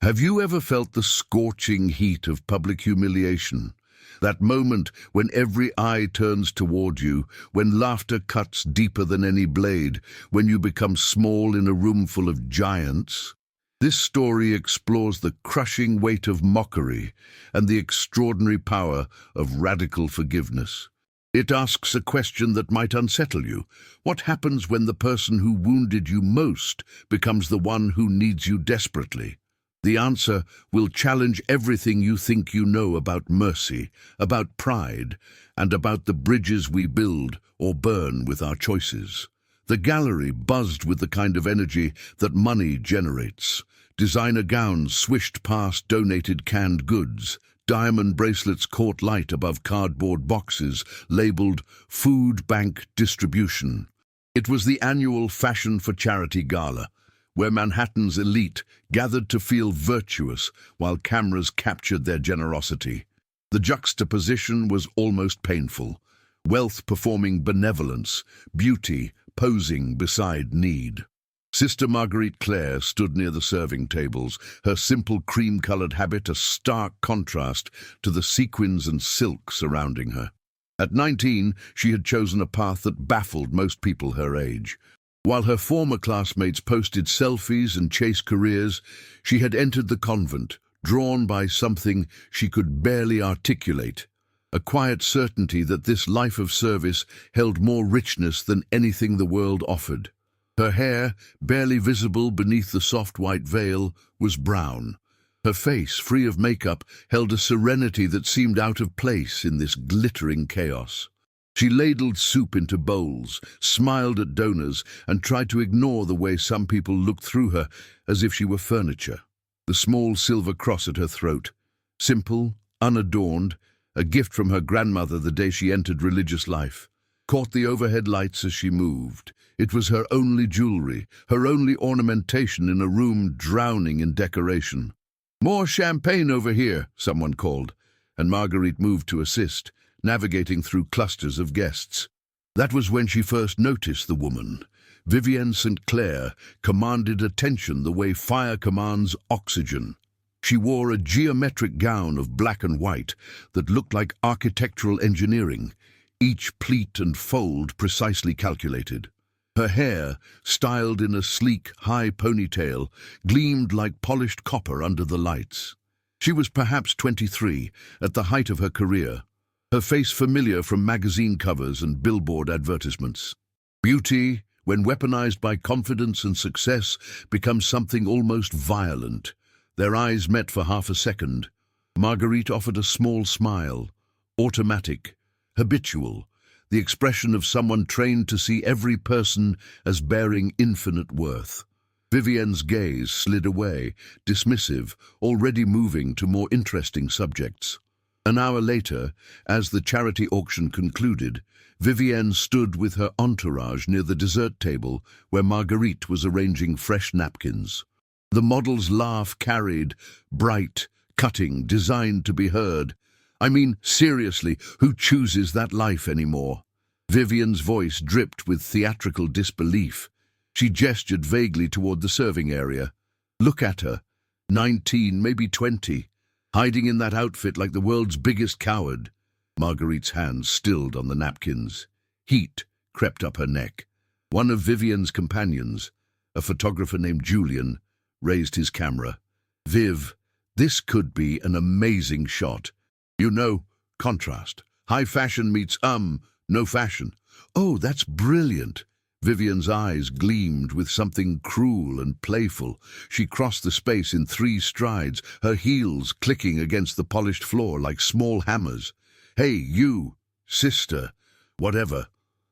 Have you ever felt the scorching heat of public humiliation? That moment when every eye turns toward you, when laughter cuts deeper than any blade, when you become small in a room full of giants? This story explores the crushing weight of mockery and the extraordinary power of radical forgiveness. It asks a question that might unsettle you. What happens when the person who wounded you most becomes the one who needs you desperately? The answer will challenge everything you think you know about mercy, about pride, and about the bridges we build or burn with our choices. The gallery buzzed with the kind of energy that money generates. Designer gowns swished past donated canned goods. Diamond bracelets caught light above cardboard boxes labeled Food Bank Distribution. It was the annual Fashion for Charity Gala, where Manhattan's elite gathered to feel virtuous while cameras captured their generosity. The juxtaposition was almost painful. Wealth performing benevolence, beauty posing beside need. Sister Marguerite Claire stood near the serving tables, her simple cream-colored habit a stark contrast to the sequins and silk surrounding her. At 19, she had chosen a path that baffled most people her age. While her former classmates posted selfies and chased careers, she had entered the convent, drawn by something she could barely articulate, a quiet certainty that this life of service held more richness than anything the world offered. Her hair, barely visible beneath the soft white veil, was brown. Her face, free of makeup, held a serenity that seemed out of place in this glittering chaos. She ladled soup into bowls, smiled at donors, and tried to ignore the way some people looked through her as if she were furniture. The small silver cross at her throat, simple, unadorned, a gift from her grandmother the day she entered religious life, caught the overhead lights as she moved. It was her only jewelry, her only ornamentation in a room drowning in decoration. "More champagne over here," someone called, and Marguerite moved to assist, navigating through clusters of guests. That was when she first noticed the woman. Vivienne St. Clair commanded attention the way fire commands oxygen. She wore a geometric gown of black and white that looked like architectural engineering, each pleat and fold precisely calculated. Her hair, styled in a sleek, high ponytail, gleamed like polished copper under the lights. She was perhaps 23, at the height of her career, her face familiar from magazine covers and billboard advertisements. Beauty, when weaponized by confidence and success, becomes something almost violent. Their eyes met for half a second. Marguerite offered a small smile, automatic, habitual, the expression of someone trained to see every person as bearing infinite worth. Vivienne's gaze slid away, dismissive, already moving to more interesting subjects. An hour later, as the charity auction concluded, Vivienne stood with her entourage near the dessert table where Marguerite was arranging fresh napkins. The model's laugh carried, bright, cutting, designed to be heard. "I mean, seriously, who chooses that life anymore?" Vivienne's voice dripped with theatrical disbelief. She gestured vaguely toward the serving area. "Look at her, 19, maybe 20. Hiding in that outfit like the world's biggest coward." Marguerite's hands stilled on the napkins. Heat crept up her neck. One of Vivienne's companions, a photographer named Julian, raised his camera. "Viv, this could be an amazing shot. You know, contrast. High fashion meets, no fashion." "Oh, that's brilliant." Vivienne's eyes gleamed with something cruel and playful. She crossed the space in 3 strides, her heels clicking against the polished floor like small hammers. "Hey, you, sister, whatever."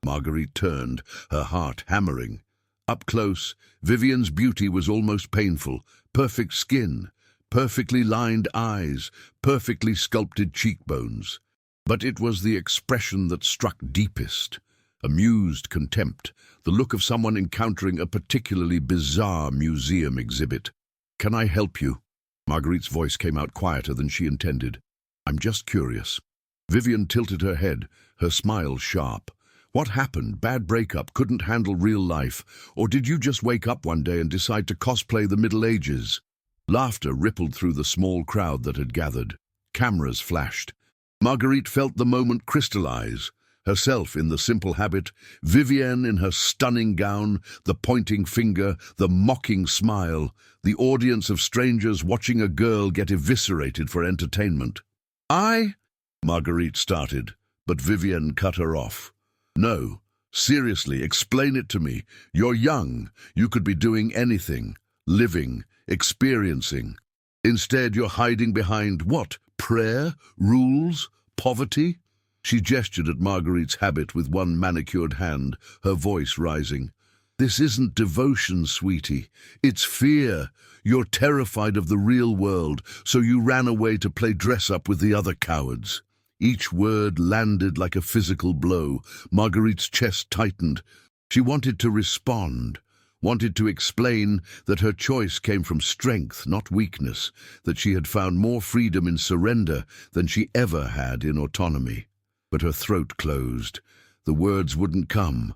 Marguerite turned, her heart hammering. Up close, Vivienne's beauty was almost painful. Perfect skin, perfectly lined eyes, perfectly sculpted cheekbones. But it was the expression that struck deepest. Amused contempt, the look of someone encountering a particularly bizarre museum exhibit. "Can I help you?" Marguerite's voice came out quieter than she intended. "I'm just curious." Vivienne tilted her head, her smile sharp. "What happened? Bad breakup, couldn't handle real life? Or did you just wake up one day and decide to cosplay the Middle Ages?" Laughter rippled through the small crowd that had gathered. Cameras flashed. Marguerite felt the moment crystallize. Herself in the simple habit, Vivienne in her stunning gown, the pointing finger, the mocking smile, the audience of strangers watching a girl get eviscerated for entertainment. Marguerite started, but Vivienne cut her off. No, seriously, explain it to me. You're young. You could be doing anything, living, experiencing. Instead, you're hiding behind what? Prayer? Rules? Poverty? She gestured at Marguerite's habit with one manicured hand, her voice rising. This isn't devotion, sweetie. It's fear. You're terrified of the real world, so you ran away to play dress-up with the other cowards. Each word landed like a physical blow. Marguerite's chest tightened. She wanted to respond, wanted to explain that her choice came from strength, not weakness, that she had found more freedom in surrender than she ever had in autonomy. But her throat closed. The words wouldn't come.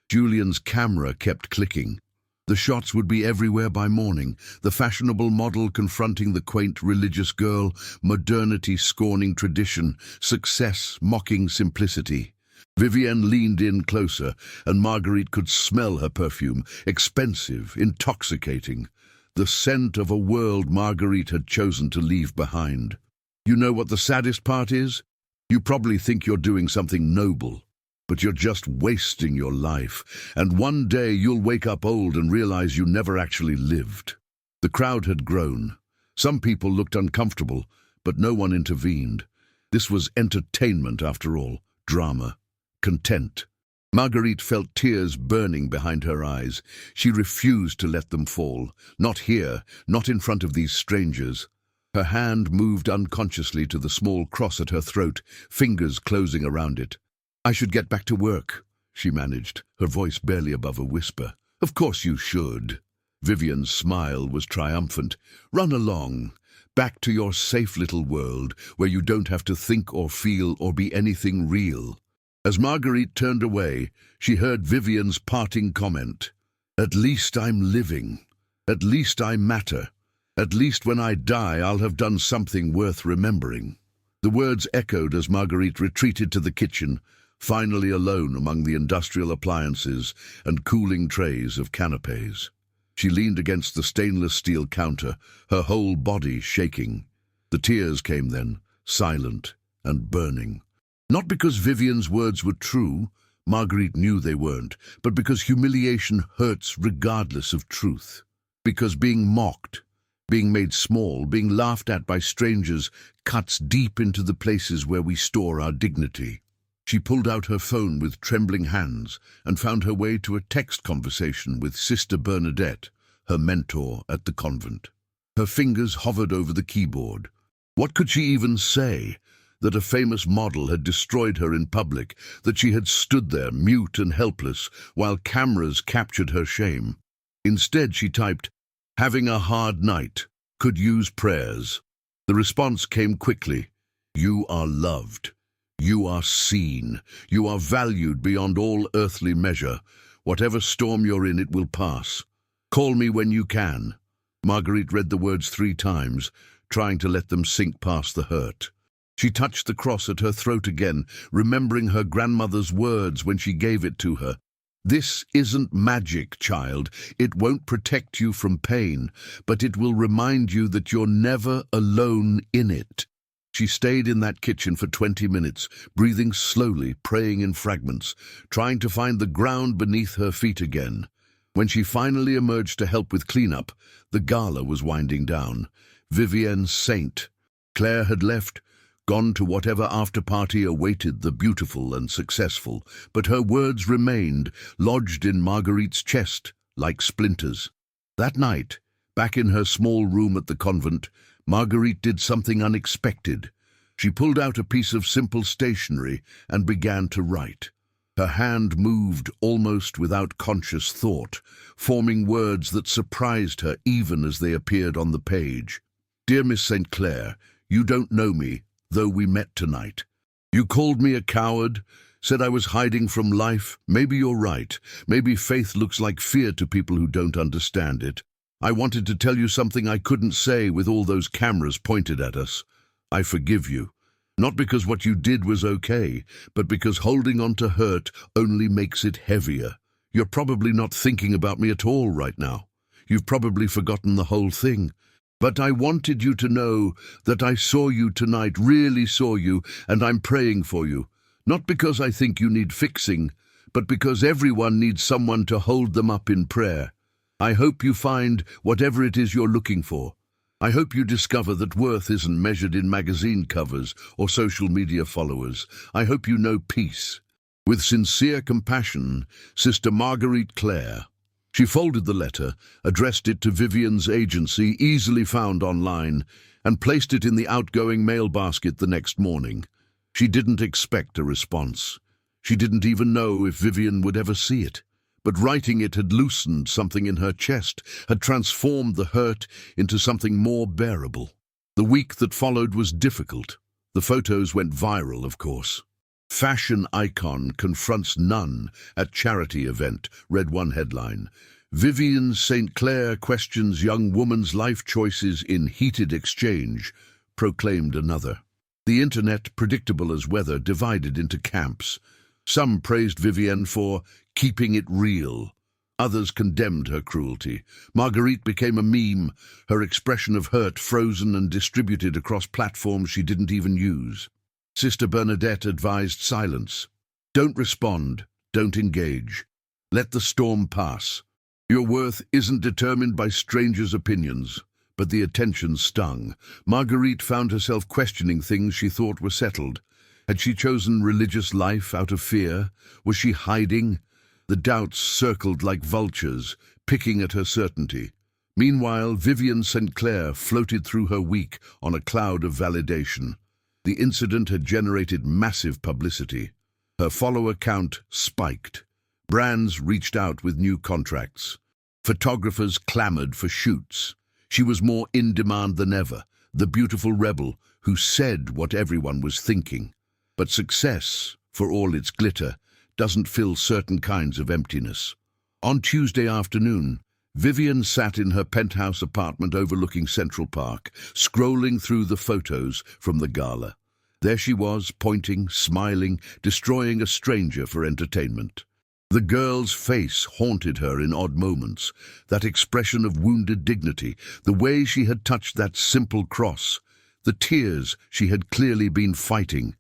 Julian's camera kept clicking. The shots would be everywhere by morning, the fashionable model confronting the quaint religious girl, modernity scorning tradition, success mocking simplicity. Vivienne leaned in closer, and Marguerite could smell her perfume, expensive, intoxicating, the scent of a world Marguerite had chosen to leave behind. You know what the saddest part is? You probably think you're doing something noble, but you're just wasting your life, and one day you'll wake up old and realize you never actually lived. The crowd had grown. Some people looked uncomfortable, but no one intervened. This was entertainment after all, drama, content. Marguerite felt tears burning behind her eyes. She refused to let them fall. Not here, not in front of these strangers. Her hand moved unconsciously to the small cross at her throat, fingers closing around it. I should get back to work, she managed, her voice barely above a whisper. Of course you should. Vivienne's smile was triumphant. Run along, back to your safe little world, where you don't have to think or feel or be anything real. As Marguerite turned away, she heard Vivienne's parting comment. At least I'm living. At least I matter. At least when I die, I'll have done something worth remembering. The words echoed as Marguerite retreated to the kitchen, finally alone among the industrial appliances and cooling trays of canapes. She leaned against the stainless steel counter, her whole body shaking. The tears came then, silent and burning. Not because Vivienne's words were true, Marguerite knew they weren't, but because humiliation hurts regardless of truth. Because being mocked, being made small, being laughed at by strangers cuts deep into the places where we store our dignity. She pulled out her phone with trembling hands and found her way to a text conversation with Sister Bernadette, her mentor at the convent. Her fingers hovered over the keyboard. What could she even say? That a famous model had destroyed her in public, that she had stood there mute and helpless while cameras captured her shame. Instead she typed, "Having a hard night. Could use prayers." The response came quickly. You are loved. You are seen. You are valued beyond all earthly measure. Whatever storm you're in, it will pass. Call me when you can. Marguerite read the words 3 times, trying to let them sink past the hurt. She touched the cross at her throat again, remembering her grandmother's words when she gave it to her. This isn't magic, child. It won't protect you from pain, but it will remind you that you're never alone in it. She stayed in that kitchen for 20 minutes, breathing slowly, praying in fragments, trying to find the ground beneath her feet again. When she finally emerged to help with cleanup, the gala was winding down. Vivienne's saint. Claire had left, gone to whatever after-party awaited the beautiful and successful, but her words remained, lodged in Marguerite's chest, like splinters. That night, back in her small room at the convent, Marguerite did something unexpected. She pulled out a piece of simple stationery and began to write. Her hand moved almost without conscious thought, forming words that surprised her even as they appeared on the page. Dear Miss St. Clair, you don't know me, though we met tonight. You called me a coward, said I was hiding from life. Maybe you're right. Maybe faith looks like fear to people who don't understand it. I wanted to tell you something I couldn't say with all those cameras pointed at us. I forgive you. Not because what you did was okay, but because holding on to hurt only makes it heavier. You're probably not thinking about me at all right now. You've probably forgotten the whole thing. But I wanted you to know that I saw you tonight, really saw you, and I'm praying for you. Not because I think you need fixing, but because everyone needs someone to hold them up in prayer. I hope you find whatever it is you're looking for. I hope you discover that worth isn't measured in magazine covers or social media followers. I hope you know peace. With sincere compassion, Sister Marguerite Clare. She folded the letter, addressed it to Vivian's agency, easily found online, and placed it in the outgoing mail basket the next morning. She didn't expect a response. She didn't even know if Vivian would ever see it. But writing it had loosened something in her chest, had transformed the hurt into something more bearable. The week that followed was difficult. The photos went viral, of course. Fashion icon confronts nun at charity event, read one headline. Vivian St. Clair questions young woman's life choices in heated exchange, proclaimed another. The internet, predictable as weather, divided into camps. Some praised Vivian for keeping it real. Others condemned her cruelty. Marguerite became a meme, her expression of hurt frozen and distributed across platforms she didn't even use. Sister Bernadette advised silence. Don't respond, don't engage. Let the storm pass. Your worth isn't determined by strangers' opinions, but the attention stung. Marguerite found herself questioning things she thought were settled. Had she chosen religious life out of fear? Was she hiding? The doubts circled like vultures, picking at her certainty. Meanwhile, Vivian St. Clair floated through her week on a cloud of validation. The incident had generated massive publicity. Her follower count spiked. Brands reached out with new contracts. Photographers clamored for shoots. She was more in demand than ever, the beautiful rebel who said what everyone was thinking. But success, for all its glitter, doesn't fill certain kinds of emptiness. On Tuesday afternoon, Vivian sat in her penthouse apartment overlooking Central Park, scrolling through the photos from the gala. There she was, pointing, smiling, destroying a stranger for entertainment. The girl's face haunted her in odd moments, that expression of wounded dignity, the way she had touched that simple cross, the tears she had clearly been fighting.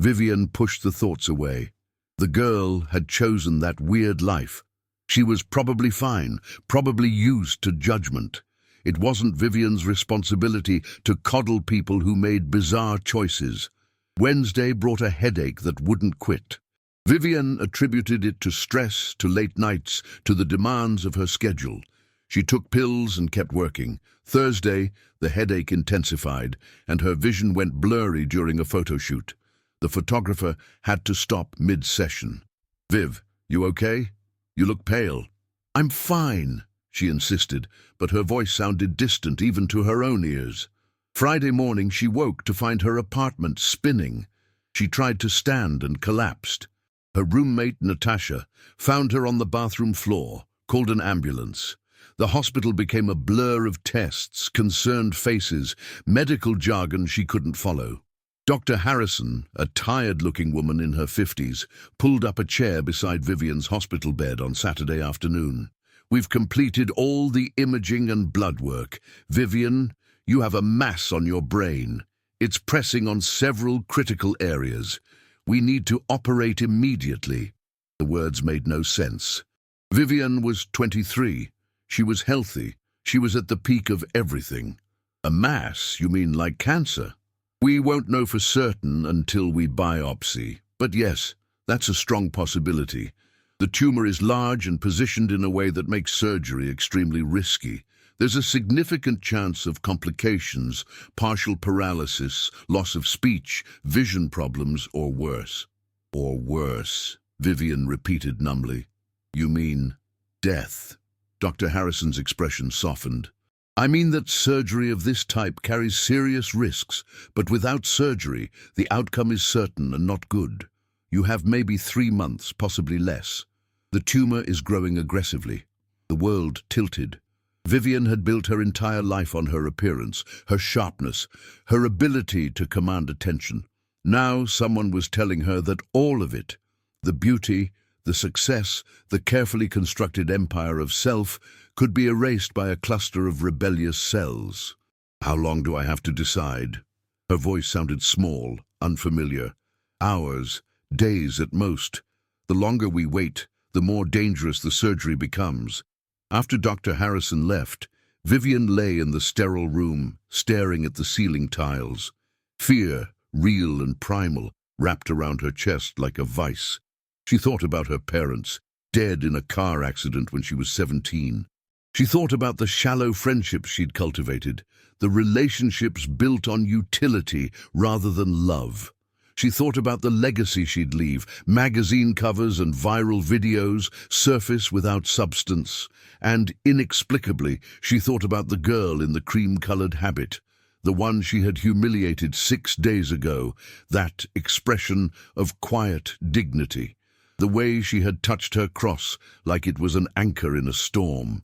Vivian pushed the thoughts away. The girl had chosen that weird life. She was probably fine, probably used to judgment. It wasn't Vivian's responsibility to coddle people who made bizarre choices. Wednesday brought a headache that wouldn't quit. Vivian attributed it to stress, to late nights, to the demands of her schedule. She took pills and kept working. Thursday, the headache intensified, and her vision went blurry during a photo shoot. The photographer had to stop mid-session. "Viv, you okay? You look pale." "I'm fine," she insisted, but her voice sounded distant even to her own ears. Friday morning she woke to find her apartment spinning. She tried to stand and collapsed. Her roommate, Natasha, found her on the bathroom floor, called an ambulance. The hospital became a blur of tests, concerned faces, medical jargon she couldn't follow. Dr. Harrison, a tired-looking woman in her 50s, pulled up a chair beside Vivian's hospital bed on Saturday afternoon. "We've completed all the imaging and blood work. Vivian, you have a mass on your brain. It's pressing on several critical areas. We need to operate immediately." The words made no sense. Vivian was 23. She was healthy. She was at the peak of everything. "A mass? You mean like cancer?" "We won't know for certain until we biopsy. But yes, that's a strong possibility. The tumor is large and positioned in a way that makes surgery extremely risky. There's a significant chance of complications, partial paralysis, loss of speech, vision problems, or worse." "Or worse," Vivian repeated numbly. "You mean death?" Dr. Harrison's expression softened. "I mean that surgery of this type carries serious risks, but without surgery, the outcome is certain and not good. You have maybe 3 months, possibly less. The tumor is growing aggressively." The world tilted. Vivian had built her entire life on her appearance, her sharpness, her ability to command attention. Now someone was telling her that all of it, the beauty, the success, the carefully constructed empire of self, could be erased by a cluster of rebellious cells. How long do I have to decide? Her voice sounded small, unfamiliar. Hours, days at most. The longer we wait, the more dangerous the surgery becomes. After Dr. Harrison left, Vivian lay in the sterile room, staring at the ceiling tiles. Fear, real and primal, wrapped around her chest like a vice. She thought about her parents, dead in a car accident when she was 17. She thought about the shallow friendships she'd cultivated, the relationships built on utility rather than love. She thought about the legacy she'd leave, magazine covers and viral videos, surface without substance. And, inexplicably, she thought about the girl in the cream-colored habit, the one she had humiliated 6 days ago, that expression of quiet dignity, the way she had touched her cross like it was an anchor in a storm.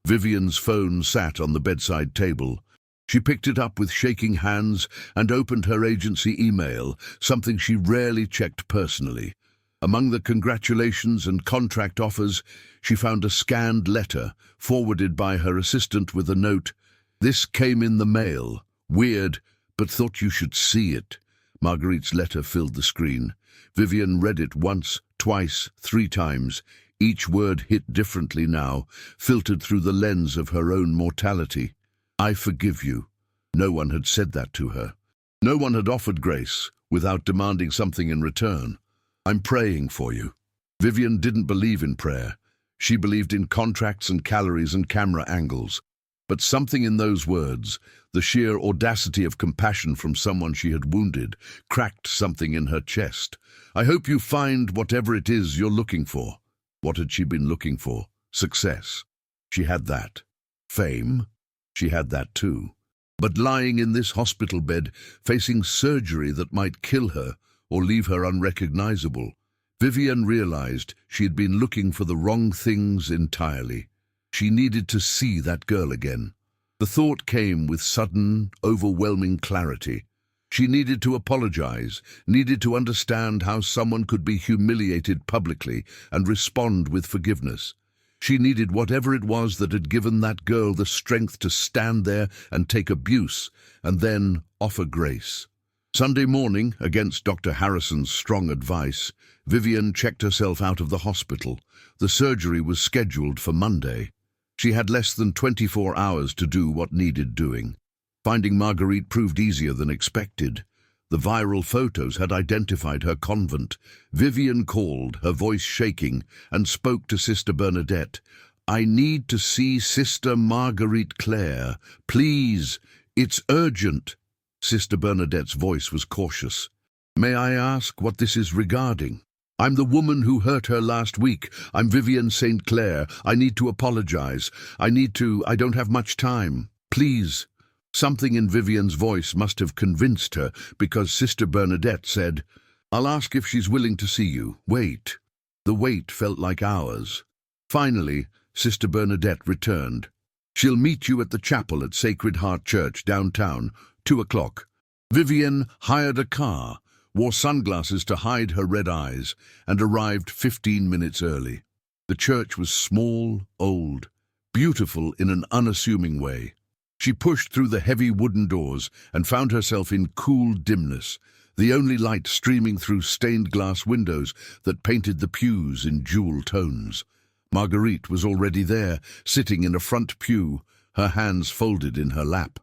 Vivian's phone sat on the bedside table. She picked it up with shaking hands and opened her agency email, something she rarely checked personally. Among the congratulations and contract offers, she found a scanned letter forwarded by her assistant with a note, "This came in the mail. Weird, but thought you should see it." Marguerite's letter filled the screen. Vivian read it once, twice, 3 times. Each word hit differently now, filtered through the lens of her own mortality. "I forgive you." No one had said that to her. No one had offered grace without demanding something in return. "I'm praying for you." Vivian didn't believe in prayer. She believed in contracts and calories and camera angles. But something in those words, the sheer audacity of compassion from someone she had wounded, cracked something in her chest. "I hope you find whatever it is you're looking for." What had she been looking for? Success. She had that. Fame. She had that too. But lying in this hospital bed, facing surgery that might kill her or leave her unrecognizable, Vivian realized she had been looking for the wrong things entirely. She needed to see that girl again. The thought came with sudden, overwhelming clarity. She needed to apologize, needed to understand how someone could be humiliated publicly and respond with forgiveness. She needed whatever it was that had given that girl the strength to stand there and take abuse, and then offer grace. Sunday morning, against Dr. Harrison's strong advice, Vivian checked herself out of the hospital. The surgery was scheduled for Monday. She had less than 24 hours to do what needed doing. Finding Marguerite proved easier than expected. The viral photos had identified her convent. Vivian called, her voice shaking, and spoke to Sister Bernadette. "I need to see Sister Marguerite Claire. Please, it's urgent." Sister Bernadette's voice was cautious. "May I ask what this is regarding?" "I'm the woman who hurt her last week. I'm Vivian St. Clair. I need to apologize. I don't have much time. Please." Something in Vivian's voice must have convinced her, because Sister Bernadette said, "I'll ask if she's willing to see you. Wait." The wait felt like hours. Finally, Sister Bernadette returned. "She'll meet you at the chapel at Sacred Heart Church downtown, 2 o'clock. Vivian hired a car, wore sunglasses to hide her red eyes, and arrived 15 minutes early. The church was small, old, beautiful in an unassuming way. She pushed through the heavy wooden doors and found herself in cool dimness, the only light streaming through stained glass windows that painted the pews in jewel tones. Marguerite was already there, sitting in a front pew, her hands folded in her lap.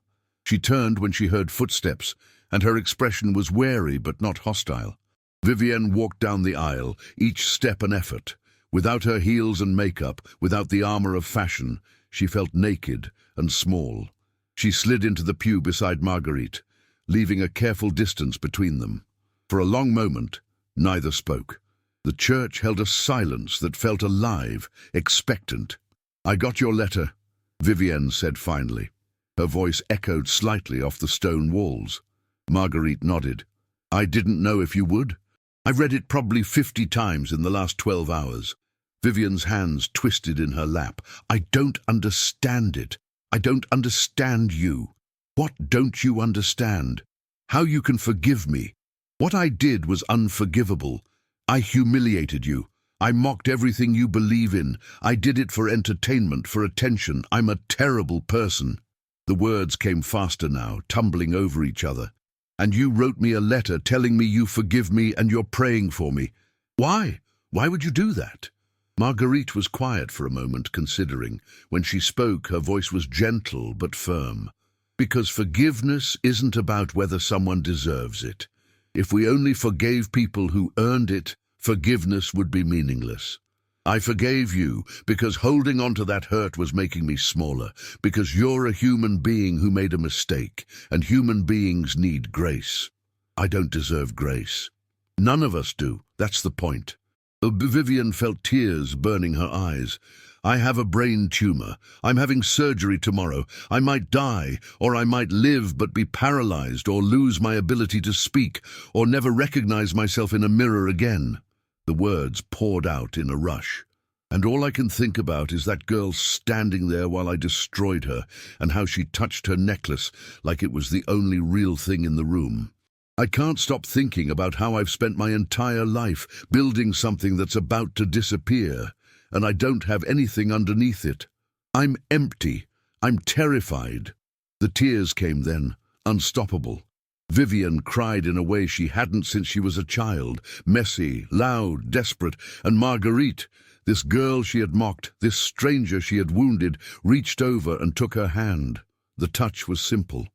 She turned when she heard footsteps, and her expression was wary but not hostile. Vivian walked down the aisle, each step an effort. Without her heels and makeup, without the armor of fashion, she felt naked and small. She slid into the pew beside Marguerite, leaving a careful distance between them. For a long moment, neither spoke. The church held a silence that felt alive, expectant. "I got your letter," Vivian said finally. Her voice echoed slightly off the stone walls. Marguerite nodded. "I didn't know if you would. I've read it probably 50 times in the last 12 hours. Vivian's hands twisted in her lap. "I don't understand it." I don't understand you. What don't you understand? How you can forgive me? What I did was unforgivable. I humiliated you. I mocked everything you believe in. I did it for entertainment, for attention. I'm a terrible person." The words came faster now, tumbling over each other. "And you wrote me a letter telling me you forgive me and you're praying for me. Why? Why would you do that?" Marguerite was quiet for a moment, considering. When she spoke, her voice was gentle but firm. "Because forgiveness isn't about whether someone deserves it. If we only forgave people who earned it, forgiveness would be meaningless. I forgave you because holding on to that hurt was making me smaller, because you're a human being who made a mistake, and human beings need grace. I don't deserve grace. None of us do. That's the point." Vivian felt tears burning her eyes. "I have a brain tumor. I'm having surgery tomorrow. I might die, or I might live but be paralyzed, or lose my ability to speak, or never recognize myself in a mirror again." The words poured out in a rush. "And all I can think about is that girl standing there while I destroyed her, and how she touched her necklace like it was the only real thing in the room. I can't stop thinking about how I've spent my entire life building something that's about to disappear, and I don't have anything underneath it. I'm empty. I'm terrified." The tears came then, unstoppable. Vivian cried in a way she hadn't since she was a child, messy, loud, desperate, and Marguerite, this girl she had mocked, this stranger she had wounded, reached over and took her hand. The touch was simple.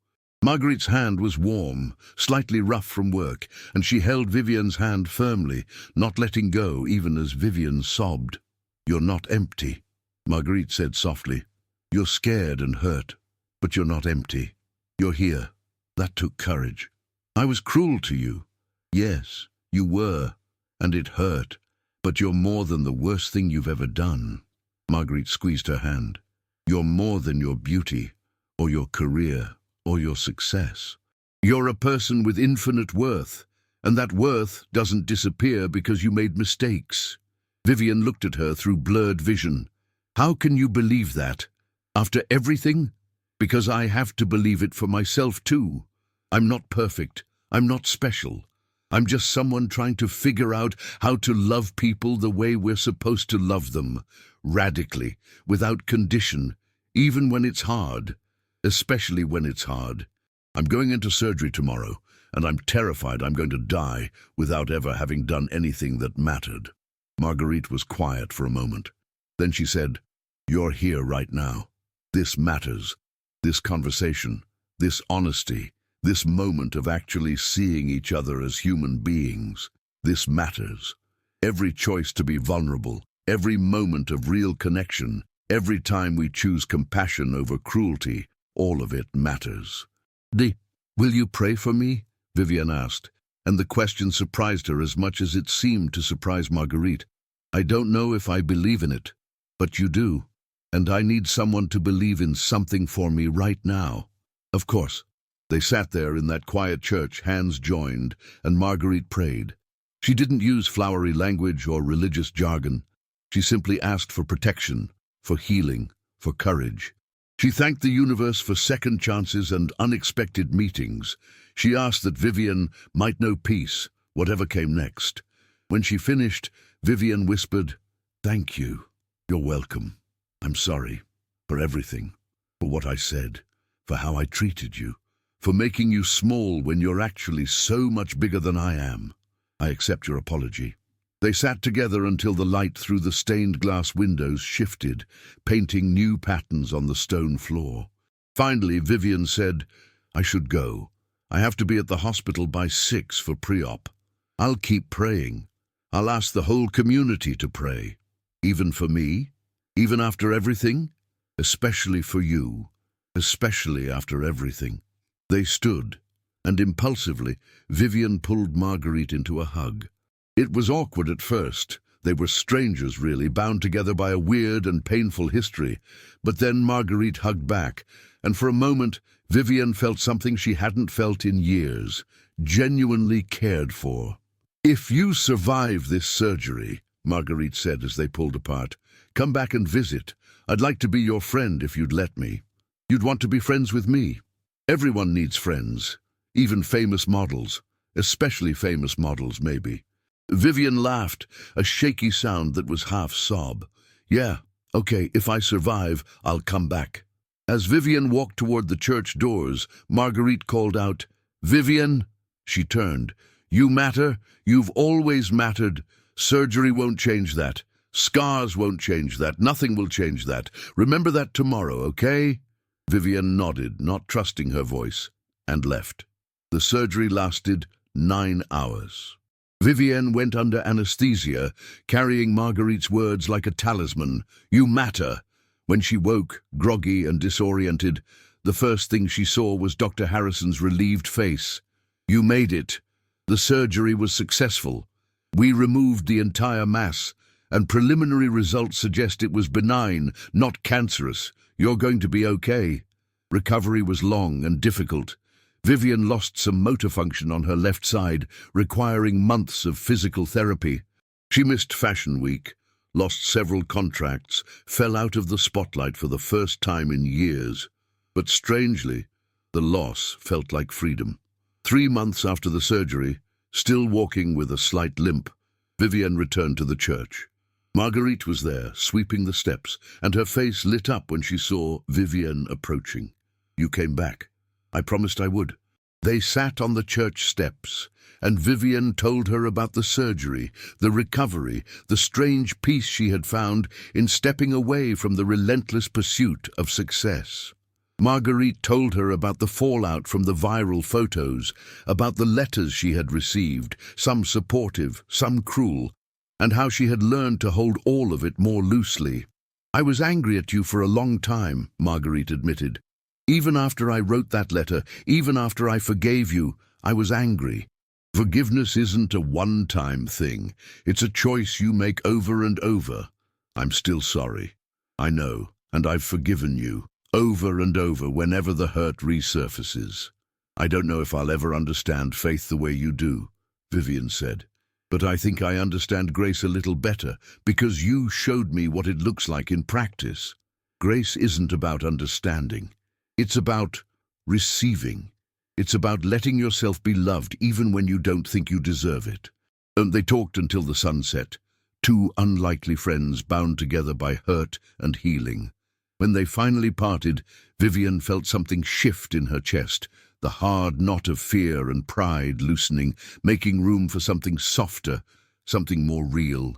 Marguerite's hand was warm, slightly rough from work, and she held Vivian's hand firmly, not letting go even as Vivian sobbed. "You're not empty," Marguerite said softly. "You're scared and hurt, but you're not empty. You're here. That took courage. I was cruel to you. Yes, you were, and it hurt, but you're more than the worst thing you've ever done." Marguerite squeezed her hand. "You're more than your beauty, or your career, or your success. You're a person with infinite worth, and that worth doesn't disappear because you made mistakes." Vivian looked at her through blurred vision. "How can you believe that? After everything? Because I have to believe it for myself too. I'm not perfect. I'm not special. I'm just someone trying to figure out how to love people the way we're supposed to love them, radically, without condition, even when it's hard. Especially when it's hard. I'm going into surgery tomorrow, and I'm terrified I'm going to die without ever having done anything that mattered." Marguerite was quiet for a moment. Then she said, "You're here right now. This matters. This conversation, this honesty, this moment of actually seeing each other as human beings. This matters. Every choice to be vulnerable, every moment of real connection, every time we choose compassion over cruelty, all of it matters." "Will you pray for me?" Vivian asked, and the question surprised her as much as it seemed to surprise Marguerite. "I don't know if I believe in it, but you do, and I need someone to believe in something for me right now." "Of course." They sat there in that quiet church, hands joined, and Marguerite prayed. She didn't use flowery language or religious jargon. She simply asked for protection, for healing, for courage. She thanked the universe for second chances and unexpected meetings. She asked that Vivian might know peace, whatever came next. When she finished, Vivian whispered, "Thank you. You're welcome. I'm sorry. For everything. For what I said. For how I treated you. For making you small when you're actually so much bigger than I am. I accept your apology." They sat together until the light through the stained glass windows shifted, painting new patterns on the stone floor. Finally, Vivian said, "I should go. I have to be at the hospital by 6 for pre-op. I'll keep praying. I'll ask the whole community to pray. Even for me? Even after everything? Especially for you. Especially after everything." They stood, and impulsively, Vivian pulled Marguerite into a hug. It was awkward at first. They were strangers, really, bound together by a weird and painful history. But then Marguerite hugged back, and for a moment, Vivian felt something she hadn't felt in years, genuinely cared for. "If you survive this surgery," Marguerite said as they pulled apart, "come back and visit. I'd like to be your friend if you'd let me." You'd want to be friends with me. Everyone needs friends, even famous models, especially famous models, maybe. Vivian laughed, a shaky sound that was half sob. Yeah, okay, if I survive, I'll come back. As Vivian walked toward the church doors, Marguerite called out, "Vivian!" She turned. "You matter. You've always mattered. Surgery won't change that. Scars won't change that. Nothing will change that. Remember that tomorrow, okay?" Vivian nodded, not trusting her voice, and left. The surgery lasted 9 hours. Vivienne went under anesthesia, carrying Marguerite's words like a talisman. "You matter." When she woke, groggy and disoriented, the first thing she saw was Dr. Harrison's relieved face. "You made it. The surgery was successful. We removed the entire mass, and preliminary results suggest it was benign, not cancerous. You're going to be okay." Recovery was long and difficult. Vivian lost some motor function on her left side, requiring months of physical therapy. She missed Fashion Week, lost several contracts, fell out of the spotlight for the first time in years. But strangely, the loss felt like freedom. 3 months after the surgery, still walking with a slight limp, Vivian returned to the church. Marguerite was there, sweeping the steps, and her face lit up when she saw Vivian approaching. "You came back. I promised I would." They sat on the church steps, and Vivian told her about the surgery, the recovery, the strange peace she had found in stepping away from the relentless pursuit of success. Marguerite told her about the fallout from the viral photos, about the letters she had received, some supportive, some cruel, and how she had learned to hold all of it more loosely. "I was angry at you for a long time," Marguerite admitted. "Even after I wrote that letter, even after I forgave you, I was angry. Forgiveness isn't a one-time thing. It's a choice you make over and over. I'm still sorry. I know, and I've forgiven you, over and over whenever the hurt resurfaces. I don't know if I'll ever understand faith the way you do," Vivian said. "But I think I understand grace a little better, because you showed me what it looks like in practice. Grace isn't about understanding. It's about receiving. It's about letting yourself be loved even when you don't think you deserve it." And they talked until the sun set, two unlikely friends bound together by hurt and healing. When they finally parted, Vivian felt something shift in her chest, the hard knot of fear and pride loosening, making room for something softer, something more real.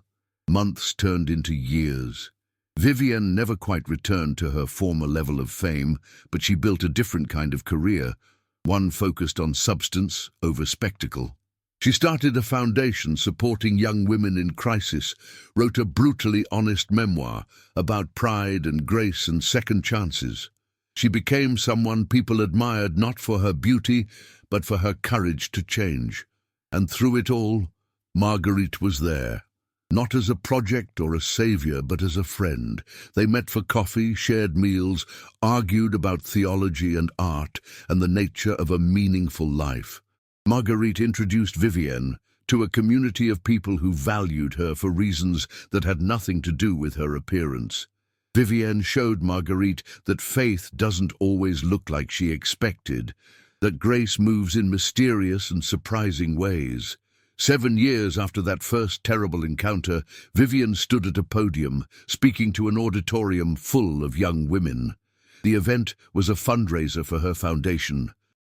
Months turned into years. Vivian never quite returned to her former level of fame, but she built a different kind of career, one focused on substance over spectacle. She started a foundation supporting young women in crisis, wrote a brutally honest memoir about pride and grace and second chances. She became someone people admired not for her beauty, but for her courage to change. And through it all, Marguerite was there. Not as a project or a savior, but as a friend. They met for coffee, shared meals, argued about theology and art and the nature of a meaningful life. Marguerite introduced Vivienne to a community of people who valued her for reasons that had nothing to do with her appearance. Vivienne showed Marguerite that faith doesn't always look like she expected, that grace moves in mysterious and surprising ways. 7 years after that first terrible encounter, Vivian stood at a podium, speaking to an auditorium full of young women. The event was a fundraiser for her foundation.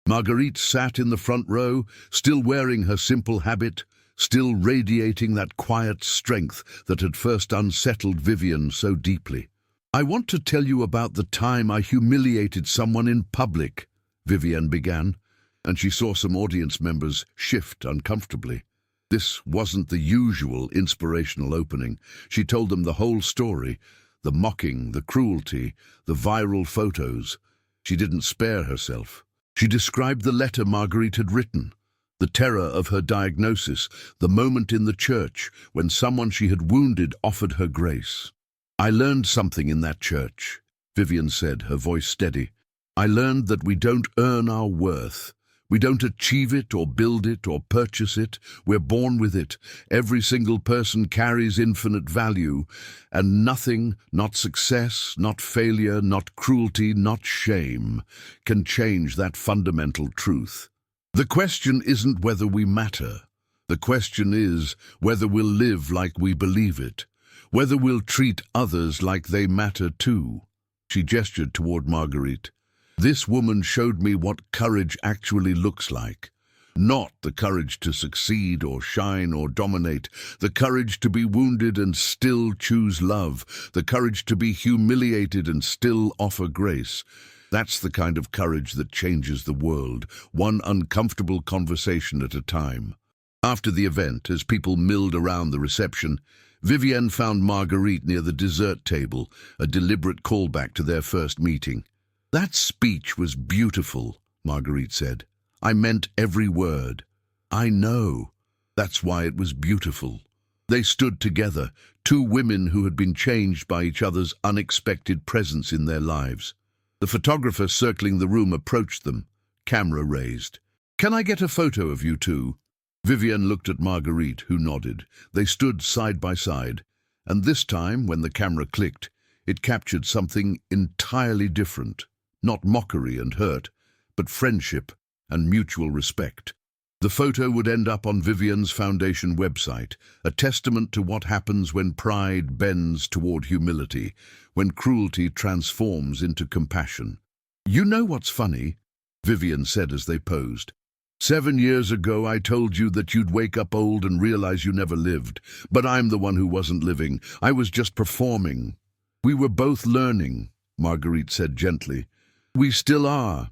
Marguerite sat in the front row, still wearing her simple habit, still radiating that quiet strength that had first unsettled Vivian so deeply. "I want to tell you about the time I humiliated someone in public," Vivian began, and she saw some audience members shift uncomfortably. This wasn't the usual inspirational opening. She told them the whole story, the mocking, the cruelty, the viral photos. She didn't spare herself. She described the letter Marguerite had written, the terror of her diagnosis, the moment in the church when someone she had wounded offered her grace. "I learned something in that church," Vivian said, her voice steady. "I learned that we don't earn our worth. We don't achieve it or build it or purchase it. We're born with it. Every single person carries infinite value, and nothing, not success, not failure, not cruelty, not shame, can change that fundamental truth. The question isn't whether we matter. The question is whether we'll live like we believe it, whether we'll treat others like they matter too. She gestured toward Marguerite. This woman showed me what courage actually looks like. Not the courage to succeed or shine or dominate, the courage to be wounded and still choose love, the courage to be humiliated and still offer grace. That's the kind of courage that changes the world, one uncomfortable conversation at a time. After the event, as people milled around the reception, Vivienne found Marguerite near the dessert table, a deliberate callback to their first meeting. "That speech was beautiful," Marguerite said. "I meant every word." "I know. That's why it was beautiful." They stood together, two women who had been changed by each other's unexpected presence in their lives. The photographer circling the room approached them, camera raised. "Can I get a photo of you two?" Vivienne looked at Marguerite, who nodded. They stood side by side, and this time, when the camera clicked, it captured something entirely different. Not mockery and hurt, but friendship and mutual respect. The photo would end up on Vivienne's foundation website, a testament to what happens when pride bends toward humility, when cruelty transforms into compassion. "You know what's funny?" Vivienne said as they posed. 7 years ago I told you that you'd wake up old and realize you never lived, but I'm the one who wasn't living. I was just performing." "We were both learning," Marguerite said gently. "We still are."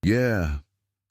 "Yeah,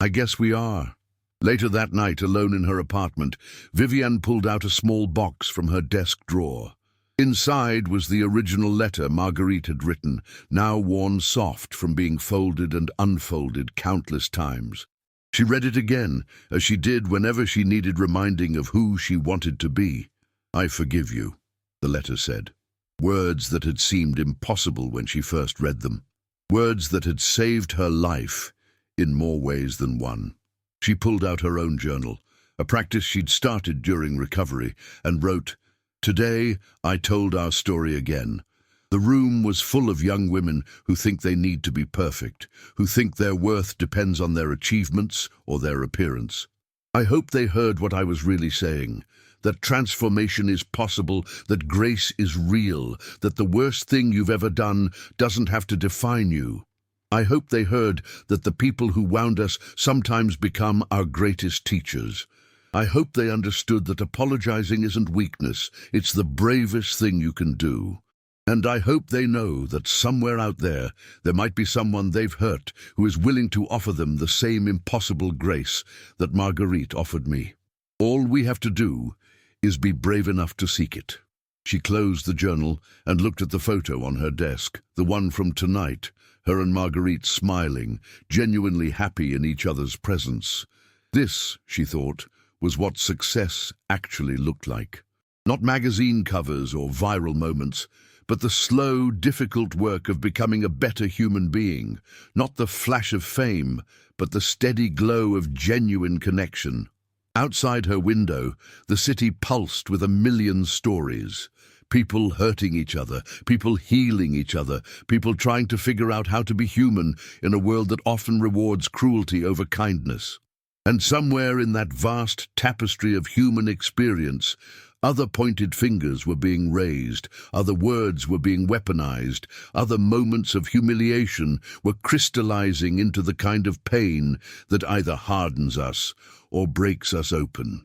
I guess we are." Later that night, alone in her apartment, Vivienne pulled out a small box from her desk drawer. Inside was the original letter Marguerite had written, now worn soft from being folded and unfolded countless times. She read it again, as she did whenever she needed reminding of who she wanted to be. "I forgive you," the letter said. Words that had seemed impossible when she first read them. Words that had saved her life in more ways than one. She pulled out her own journal, a practice she'd started during recovery, and wrote, "Today I told our story again. The room was full of young women who think they need to be perfect, who think their worth depends on their achievements or their appearance. I hope they heard what I was really saying, that transformation is possible, that grace is real, that the worst thing you've ever done doesn't have to define you. I hope they heard that the people who wound us sometimes become our greatest teachers. I hope they understood that apologizing isn't weakness, it's the bravest thing you can do. And I hope they know that somewhere out there might be someone they've hurt who is willing to offer them the same impossible grace that Marguerite offered me. All we have to do is be brave enough to seek it." She closed the journal and looked at the photo on her desk, the one from tonight, her and Marguerite smiling, genuinely happy in each other's presence. This, she thought, was what success actually looked like. Not magazine covers or viral moments, but the slow, difficult work of becoming a better human being. Not the flash of fame, but the steady glow of genuine connection. Outside her window, the city pulsed with a million stories. People hurting each other, people healing each other, people trying to figure out how to be human in a world that often rewards cruelty over kindness. And somewhere in that vast tapestry of human experience, other pointed fingers were being raised, other words were being weaponized, other moments of humiliation were crystallizing into the kind of pain that either hardens us or breaks us open.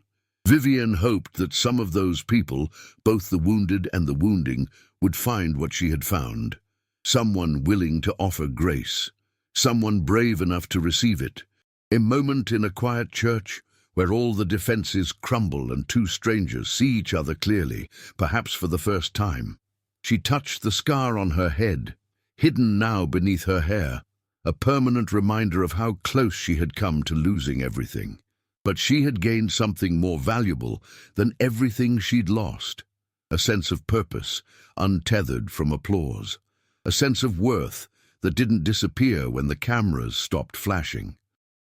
Vivienne hoped that some of those people, both the wounded and the wounding, would find what she had found. Someone willing to offer grace, someone brave enough to receive it. A moment in a quiet church, where all the defenses crumble and two strangers see each other clearly, perhaps for the first time. She touched the scar on her head, hidden now beneath her hair, a permanent reminder of how close she had come to losing everything. But she had gained something more valuable than everything she'd lost. A sense of purpose, untethered from applause. A sense of worth that didn't disappear when the cameras stopped flashing.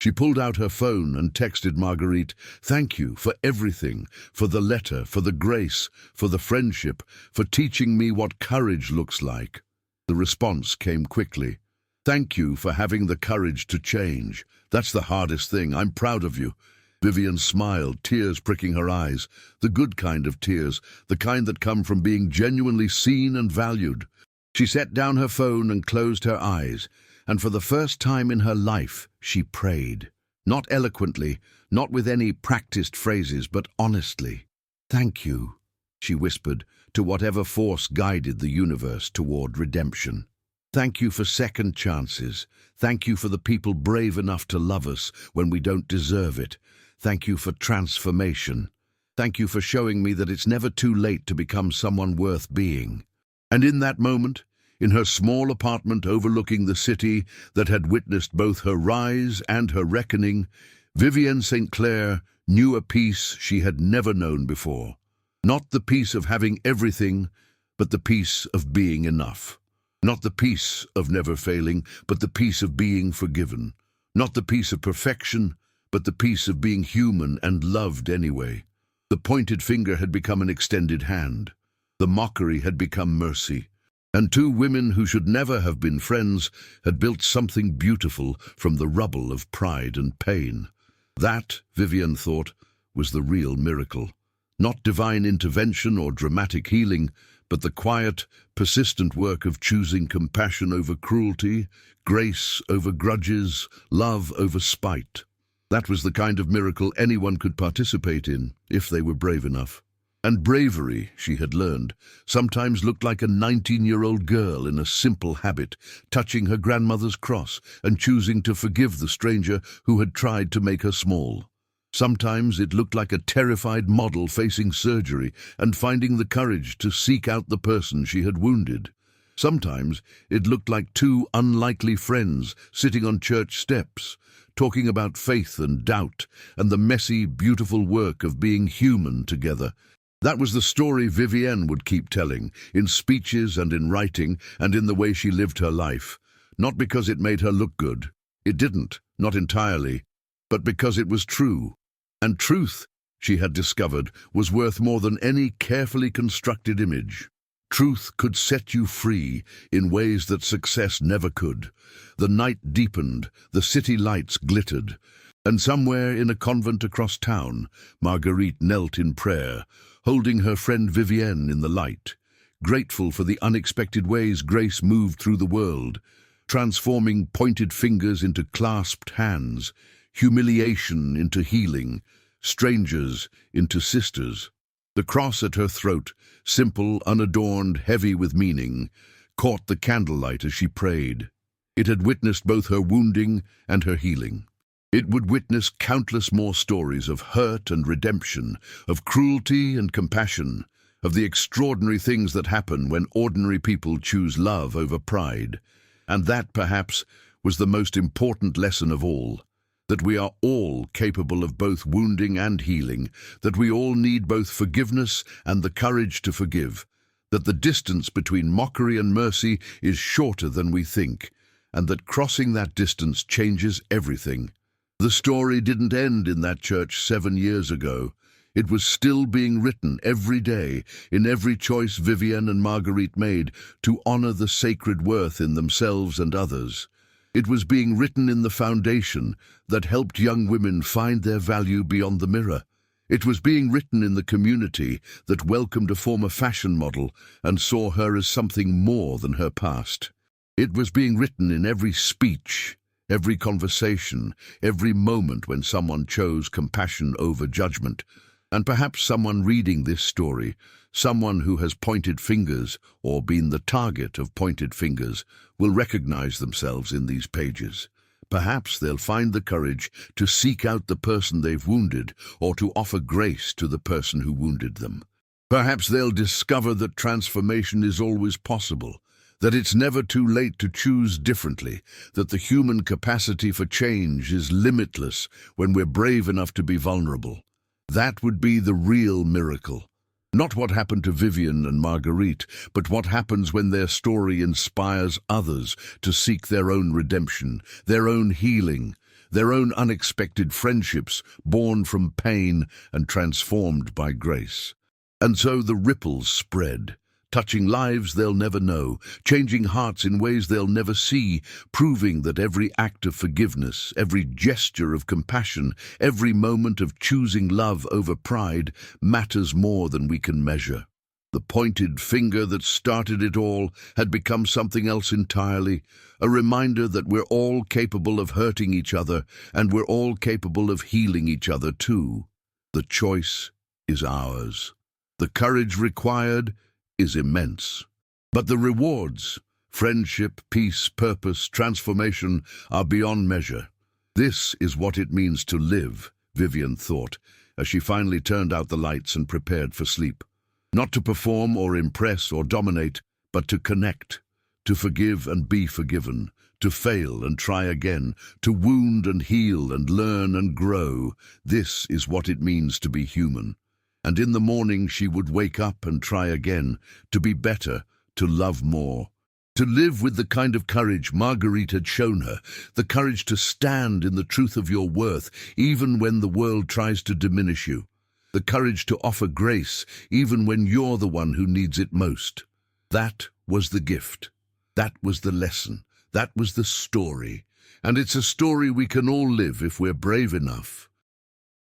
She pulled out her phone and texted Marguerite, "Thank you for everything, for the letter, for the grace, for the friendship, for teaching me what courage looks like." The response came quickly. "Thank you for having the courage to change. That's the hardest thing. I'm proud of you." Vivian smiled, tears pricking her eyes, the good kind of tears, the kind that come from being genuinely seen and valued. She set down her phone and closed her eyes, and for the first time in her life, she prayed. Not eloquently, not with any practiced phrases, but honestly. "Thank you," she whispered, to whatever force guided the universe toward redemption. "Thank you for second chances. Thank you for the people brave enough to love us when we don't deserve it. Thank you for transformation. Thank you for showing me that it's never too late to become someone worth being." And in that moment, in her small apartment overlooking the city that had witnessed both her rise and her reckoning, Vivienne St. Clair knew a peace she had never known before. Not the peace of having everything, but the peace of being enough. Not the peace of never failing, but the peace of being forgiven. Not the peace of perfection, but the peace of being human and loved anyway. The pointed finger had become an extended hand. The mockery had become mercy. And two women who should never have been friends had built something beautiful from the rubble of pride and pain. That, Vivienne thought, was the real miracle. Not divine intervention or dramatic healing, but the quiet, persistent work of choosing compassion over cruelty, grace over grudges, love over spite. That was the kind of miracle anyone could participate in, if they were brave enough. And bravery, she had learned, sometimes looked like a 19-year-old girl in a simple habit, touching her grandmother's cross and choosing to forgive the stranger who had tried to make her small. Sometimes it looked like a terrified model facing surgery and finding the courage to seek out the person she had wounded. Sometimes it looked like two unlikely friends sitting on church steps, talking about faith and doubt and the messy, beautiful work of being human together. That was the story Vivienne would keep telling, in speeches and in writing and in the way she lived her life. Not because it made her look good. It didn't, not entirely, but because it was true. And truth, she had discovered, was worth more than any carefully constructed image. Truth could set you free in ways that success never could. The night deepened, the city lights glittered, and somewhere in a convent across town, Marguerite knelt in prayer, holding her friend Vivienne in the light, grateful for the unexpected ways grace moved through the world, transforming pointed fingers into clasped hands, humiliation into healing, strangers into sisters. The cross at her throat, simple, unadorned, heavy with meaning, caught the candlelight as she prayed. It had witnessed both her wounding and her healing. It would witness countless more stories of hurt and redemption, of cruelty and compassion, of the extraordinary things that happen when ordinary people choose love over pride. And that, perhaps, was the most important lesson of all, that we are all capable of both wounding and healing, that we all need both forgiveness and the courage to forgive, that the distance between mockery and mercy is shorter than we think, and that crossing that distance changes everything. The story didn't end in that church 7 years ago. It was still being written every day, in every choice Vivienne and Marguerite made to honor the sacred worth in themselves and others. It was being written in the foundation that helped young women find their value beyond the mirror. It was being written in the community that welcomed a former fashion model and saw her as something more than her past. It was being written in every speech, every conversation, every moment when someone chose compassion over judgment. And perhaps someone reading this story, someone who has pointed fingers or been the target of pointed fingers, will recognize themselves in these pages. Perhaps they'll find the courage to seek out the person they've wounded or to offer grace to the person who wounded them. Perhaps they'll discover that transformation is always possible, that it's never too late to choose differently, that the human capacity for change is limitless when we're brave enough to be vulnerable. That would be the real miracle. Not what happened to Vivienne and Marguerite, but what happens when their story inspires others to seek their own redemption, their own healing, their own unexpected friendships born from pain and transformed by grace. And so the ripples spread, touching lives they'll never know, changing hearts in ways they'll never see, proving that every act of forgiveness, every gesture of compassion, every moment of choosing love over pride matters more than we can measure. The pointed finger that started it all had become something else entirely, a reminder that we're all capable of hurting each other, and we're all capable of healing each other too. The choice is ours. The courage required is immense. But the rewards, friendship, peace, purpose, transformation, are beyond measure. This is what it means to live, Vivian thought, as she finally turned out the lights and prepared for sleep. Not to perform or impress or dominate, but to connect, to forgive and be forgiven, to fail and try again, to wound and heal and learn and grow. This is what it means to be human. And in the morning she would wake up and try again, to be better, to love more, to live with the kind of courage Marguerite had shown her, the courage to stand in the truth of your worth, even when the world tries to diminish you, the courage to offer grace, even when you're the one who needs it most. That was the gift. That was the lesson. That was the story. And it's a story we can all live if we're brave enough.